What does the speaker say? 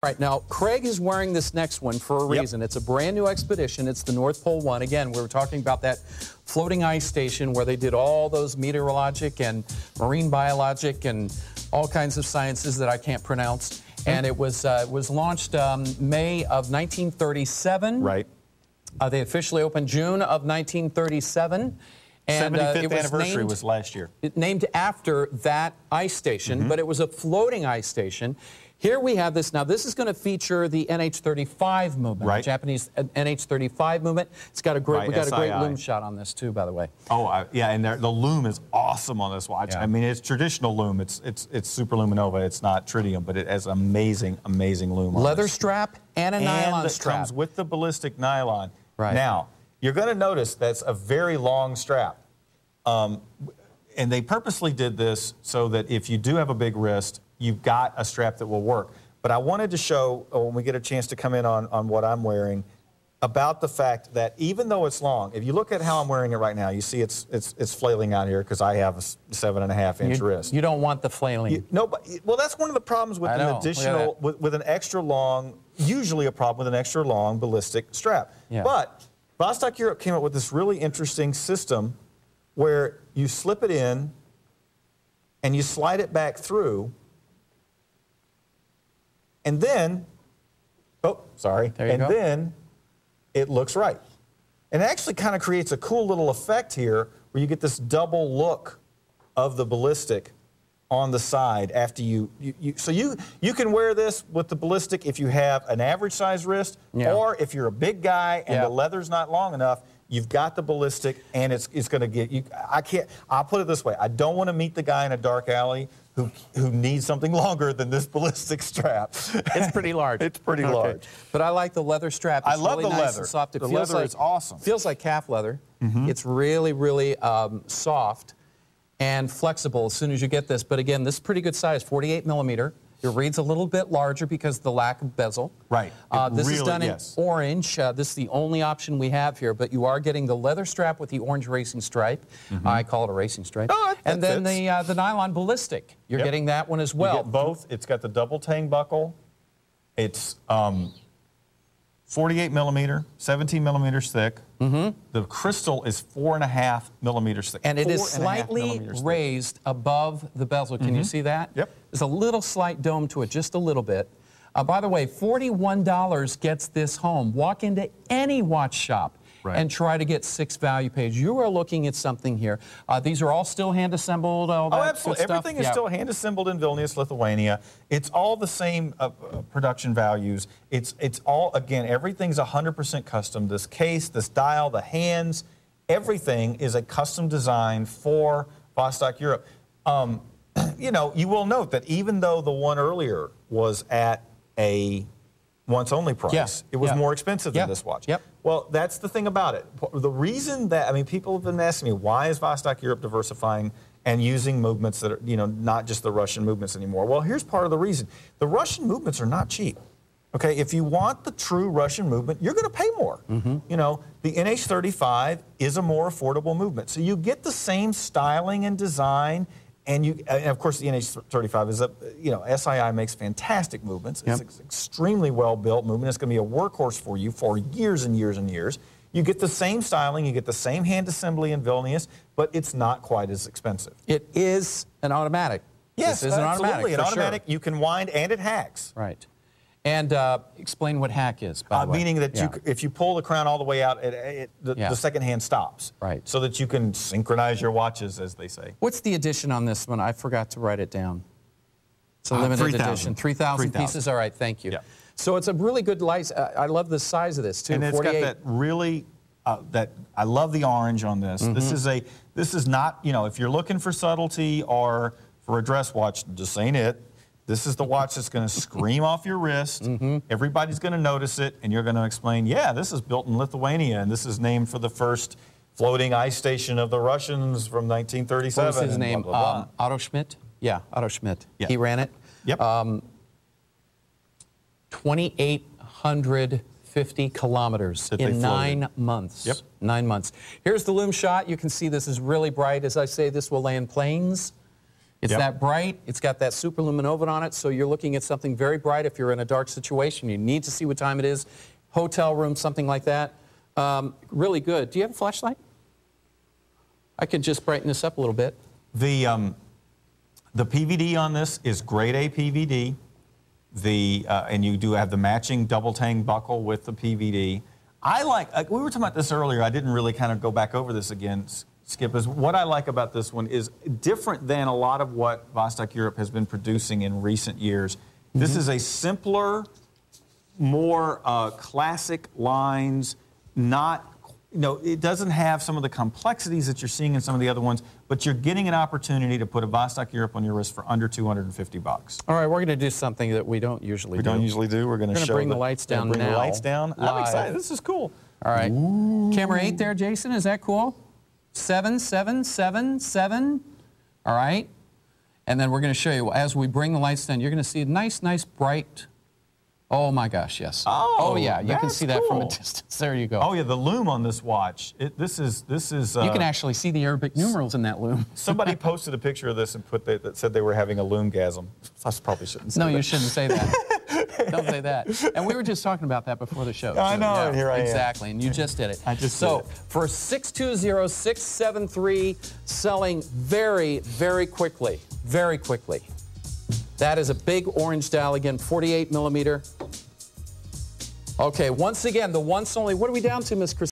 All right, now, Craig is wearing this next one for a reason. It's a brand new expedition. It's the North Pole one. Again, we were talking about that floating ice station where they did all those meteorologic and marine biologic and all kinds of sciences that I can't pronounce. And it was launched May of 1937. Right. They officially opened June of 1937. And 75th anniversary was last year. Named after that ice station, but it was a floating ice station. Here we have this. Now, this is going to feature the NH-35 movement, the Japanese NH-35 movement. It's got a great, we got a great loom shot on this too, by the way. Oh, yeah, and the loom is awesome on this watch. Yeah. I mean, it's traditional loom. It's super luminova. It's not tritium, but it has amazing, amazing loom. Leather strap and a nylon strap. And it comes with the ballistic nylon. Right. Now, you're going to notice that's a very long strap. And they purposely did this so that if you do have a big wrist, you've got a strap that will work. But I wanted to show, when we get a chance to come in on what I'm wearing, about the fact that even though it's long, if you look at how I'm wearing it right now, you see it's flailing out here because I have a 7.5-inch wrist. You don't want the flailing. No, but well, that's one of the problems with an additional, with an extra long, usually a problem with an extra long ballistic strap. Yeah. But Vostok Europe came up with this really interesting system where you slip it in and you slide it back through. And then, then it looks right. And it actually kind of creates a cool little effect here where you get this double look of the ballistic on the side after so you can wear this with the ballistic if you have an average size wrist, or if you're a big guy and the leather's not long enough, you've got the ballistic and it's going to get you. I'll put it this way. I don't want to meet the guy in a dark alley who needs something longer than this ballistic strap. It's pretty large. It's pretty large. But I like the leather strap. It's I love really the nice leather. And soft. It the feels leather like, is awesome. Feels like calf leather. It's really, really soft and flexible as soon as you get this. But again, this is pretty good size, 48 millimeter. It reads a little bit larger because of the lack of bezel. Right. This is done in orange. This is the only option we have here, but you are getting the leather strap with the orange racing stripe. I call it a racing stripe. Oh, and then the nylon ballistic. You're getting that one as well. You get both. It's got the double tang buckle. It's 48 millimeter, 17 millimeters thick. The crystal is 4.5 millimeters thick. And it is slightly raised above the bezel. Can you see that? Yep. There's a little slight dome to it, just a little bit. By the way, $41 gets this home. Walk into any watch shop and try to get 6 value pays. You are looking at something here. These are all still hand-assembled, all that absolutely. Everything is still hand-assembled in Vilnius, Lithuania. It's all the same production values. It's all, again, everything's 100% custom. This case, this dial, the hands, everything is a custom design for Vostok Europe. You know, you will note that even though the one earlier was at a once-only price, it was more expensive than this watch. Well, that's the thing about it. The reason that, I mean, people have been asking me, why is Vostok Europe diversifying and using movements that are, you know, not just the Russian movements anymore? Well, here's part of the reason. The Russian movements are not cheap. Okay, if you want the true Russian movement, you're going to pay more. You know, the NH-35 is a more affordable movement. So you get the same styling and design. And of course, the NH-35 is you know, SII makes fantastic movements. It's an extremely well-built movement. It's going to be a workhorse for you for years and years and years. You get the same styling, you get the same hand assembly in Vilnius, but it's not quite as expensive. It is an automatic. Yes, this is absolutely. an automatic. You can wind and it hacks. Right. And explain what hack is, by the way. Meaning that if you pull the crown all the way out, the second hand stops. Right. So that you can synchronize your watches, as they say. What's the edition on this one? I forgot to write it down. It's a limited edition. 3,000 pieces? All right, thank you. So it's a really good license. I love the size of this, too. And it's 48. Got that really, I love the orange on this. This is not, you know, if you're looking for subtlety or for a dress watch, this ain't it. This is the watch that's going to scream off your wrist. Everybody's going to notice it, and you're going to explain, yeah, this is built in Lithuania, and this is named for the first floating ice station of the Russians from 1937. What was his name? Blah, blah, blah. Otto Schmidt? Yeah, Otto Schmidt. Yeah. He ran it? Yep. 2,850 kilometers in 9 months. Yep. 9 months. Here's the loom shot. You can see this is really bright. As I say, this will land planes It's that bright. It's got that super lumen oven on it, so you're looking at something very bright if you're in a dark situation. You need to see what time it is. Hotel room, something like that. Really good. Do you have a flashlight? I could just brighten this up a little bit. The PVD on this is grade A PVD. And you do have the matching double tang buckle with the PVD. I like, we were talking about this earlier, I didn't really kind of go back over this again, Skip, is what I like about this one is different than a lot of what Vostok Europe has been producing in recent years. This is a simpler, more classic lines, it doesn't have some of the complexities that you're seeing in some of the other ones, but you're getting an opportunity to put a Vostok Europe on your wrist for under $250. All right, we're going to do something that we don't usually do. We're going to bring the lights down now. Bring the lights down. I'm excited. This is cool. All right. Ooh. Camera 8 there, Jason. Is that cool? 7, 7, 7, 7. All right. And then we're going to show you, as we bring the lights down, you're going to see a nice, bright. Oh my gosh, yes. Oh, yeah, you can see that from a distance. There you go. Oh yeah, the lume on this watch. This is. You can actually see the Arabic numerals in that lume. Somebody posted a picture of this and that said they were having a lume-gasm. I probably shouldn't say that. No, you shouldn't say that. Don't say that. And we were just talking about that before the show. I know, yeah, and here I am. Exactly, and you just did it. I just did it. So for 620-673, selling very, very quickly. Very quickly. That is a big orange dial, again, 48 millimeter. Okay, once again, the once only, what are we down to, Miss Christine?